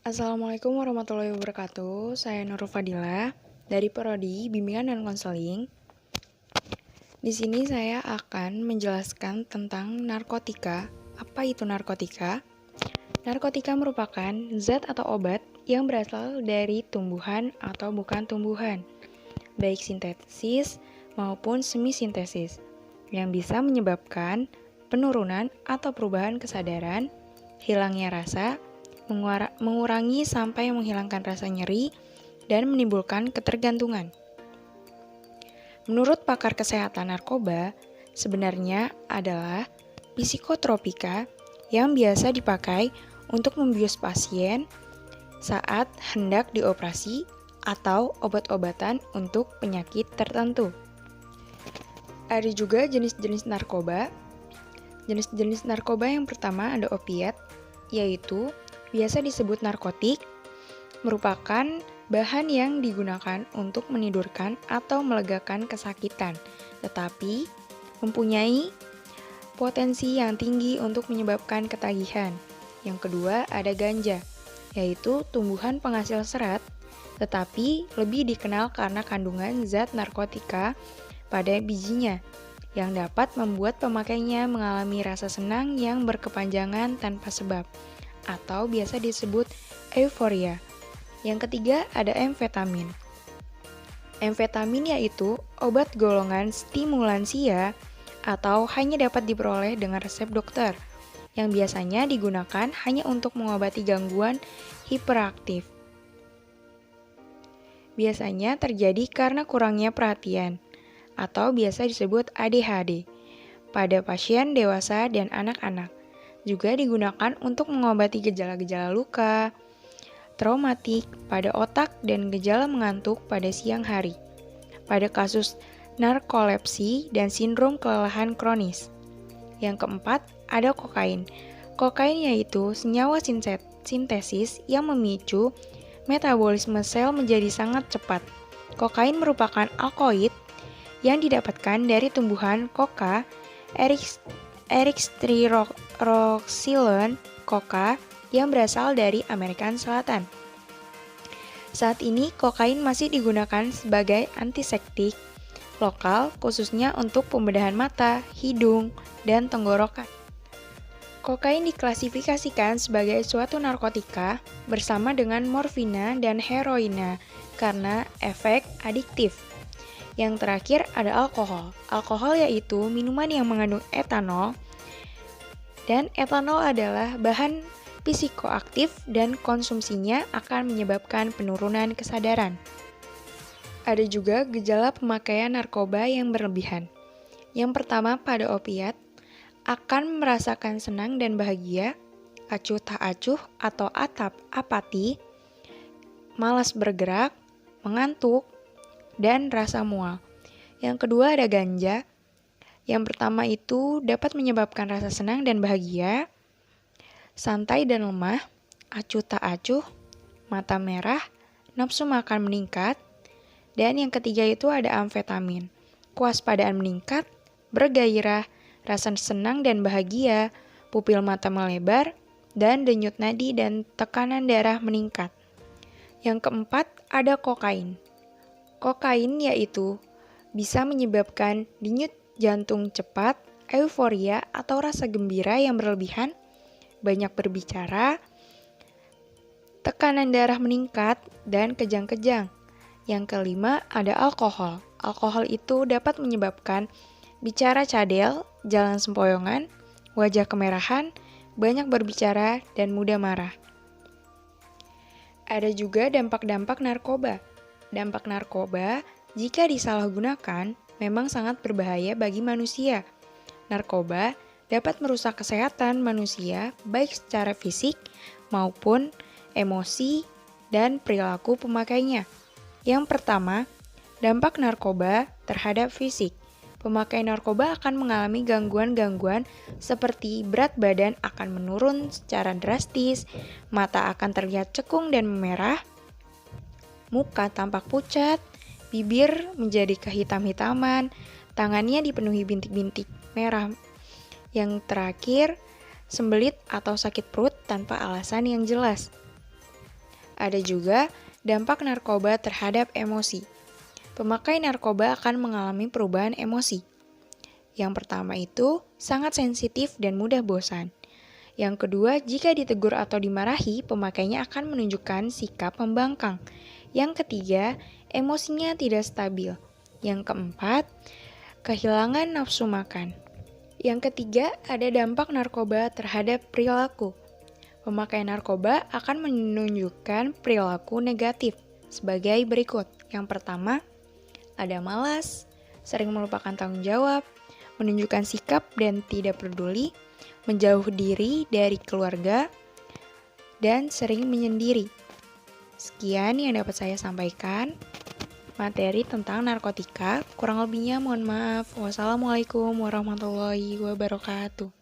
Assalamualaikum warahmatullahi wabarakatuh. Saya Nurul Fadila dari Prodi Bimbingan dan Konseling. Di sini saya akan menjelaskan tentang narkotika. Apa itu narkotika? Narkotika merupakan zat atau obat yang berasal dari tumbuhan atau bukan tumbuhan, baik sintesis maupun semi-sintesis, yang bisa menyebabkan penurunan atau perubahan kesadaran, hilangnya rasa, mengurangi sampai menghilangkan rasa nyeri, dan menimbulkan ketergantungan. Menurut pakar kesehatan narkoba, sebenarnya adalah psikotropika yang biasa dipakai untuk membius pasien saat hendak dioperasi atau obat-obatan untuk penyakit tertentu. Ada juga jenis-jenis narkoba. Jenis-jenis narkoba yang pertama ada opiat, yaitu biasa disebut narkotik, merupakan bahan yang digunakan untuk menidurkan atau melegakan kesakitan, tetapi mempunyai potensi yang tinggi untuk menyebabkan ketagihan. Yang kedua ada ganja, yaitu tumbuhan penghasil serat, tetapi lebih dikenal karena kandungan zat narkotika pada bijinya, yang dapat membuat pemakainya mengalami rasa senang yang berkepanjangan tanpa sebab, atau biasa disebut euforia. Yang ketiga ada amfetamin. Amfetamin yaitu obat golongan stimulansia atau hanya dapat diperoleh dengan resep dokter, yang biasanya digunakan hanya untuk mengobati gangguan hiperaktif. Biasanya terjadi karena kurangnya perhatian, atau biasa disebut ADHD, pada pasien dewasa dan anak-anak. Juga digunakan untuk mengobati gejala-gejala luka, traumatik pada otak dan gejala mengantuk pada siang hari. Pada kasus narkolepsi dan sindrom kelelahan kronis. Yang keempat, ada kokain. Kokain yaitu senyawa sintesis yang memicu metabolisme sel menjadi sangat cepat. Kokain merupakan alkaloid yang didapatkan dari tumbuhan coca, Erythroxylon coca yang berasal dari Amerika Selatan. Saat ini, kokain masih digunakan sebagai antiseptik lokal, khususnya untuk pembedahan mata, hidung, dan tenggorokan. Kokain diklasifikasikan sebagai suatu narkotika bersama dengan morfina dan heroina karena efek adiktif. Yang terakhir ada alkohol. Alkohol yaitu minuman yang mengandung etanol, dan etanol adalah bahan psikoaktif dan konsumsinya akan menyebabkan penurunan kesadaran. Ada juga gejala pemakaian narkoba yang berlebihan. Yang pertama pada opiat, akan merasakan senang dan bahagia, acuh tak acuh atau apati, malas bergerak, mengantuk, dan rasa mual. Yang kedua ada ganja. Yang pertama itu dapat menyebabkan rasa senang dan bahagia, santai dan lemah, acuh tak acuh, mata merah, nafsu makan meningkat. Dan yang ketiga itu ada amfetamin. Kewaspadaan meningkat, bergairah, rasa senang dan bahagia, pupil mata melebar, dan denyut nadi dan tekanan darah meningkat. Yang keempat ada kokain. Kokain yaitu bisa menyebabkan denyut jantung cepat, euforia atau rasa gembira yang berlebihan, banyak berbicara, tekanan darah meningkat, dan kejang-kejang. Yang kelima ada alkohol. Alkohol itu dapat menyebabkan bicara cadel, jalan sempoyongan, wajah kemerahan, banyak berbicara, dan mudah marah. Ada juga dampak-dampak narkoba. Dampak narkoba, jika disalahgunakan, memang sangat berbahaya bagi manusia. Narkoba dapat merusak kesehatan manusia baik secara fisik maupun emosi dan perilaku pemakainya. Yang pertama, dampak narkoba terhadap fisik. Pemakai narkoba akan mengalami gangguan-gangguan seperti berat badan akan menurun secara drastis, mata akan terlihat cekung dan memerah, muka tampak pucat, bibir menjadi kehitam-hitaman, tangannya dipenuhi bintik-bintik merah. Yang terakhir, sembelit atau sakit perut tanpa alasan yang jelas. Ada juga dampak narkoba terhadap emosi. Pemakai narkoba akan mengalami perubahan emosi. Yang pertama itu sangat sensitif dan mudah bosan. Yang kedua, jika ditegur atau dimarahi, pemakainya akan menunjukkan sikap membangkang. Yang ketiga, emosinya tidak stabil. Yang keempat, kehilangan nafsu makan. Yang ketiga, ada dampak narkoba terhadap perilaku. Pemakai narkoba akan menunjukkan perilaku negatif sebagai berikut. Yang pertama, ada malas, sering melupakan tanggung jawab, menunjukkan sikap dan tidak peduli, menjauh diri dari keluarga, dan sering menyendiri. Sekian yang dapat saya sampaikan. Materi tentang narkotika, kurang lebihnya mohon maaf. Wassalamualaikum warahmatullahi wabarakatuh.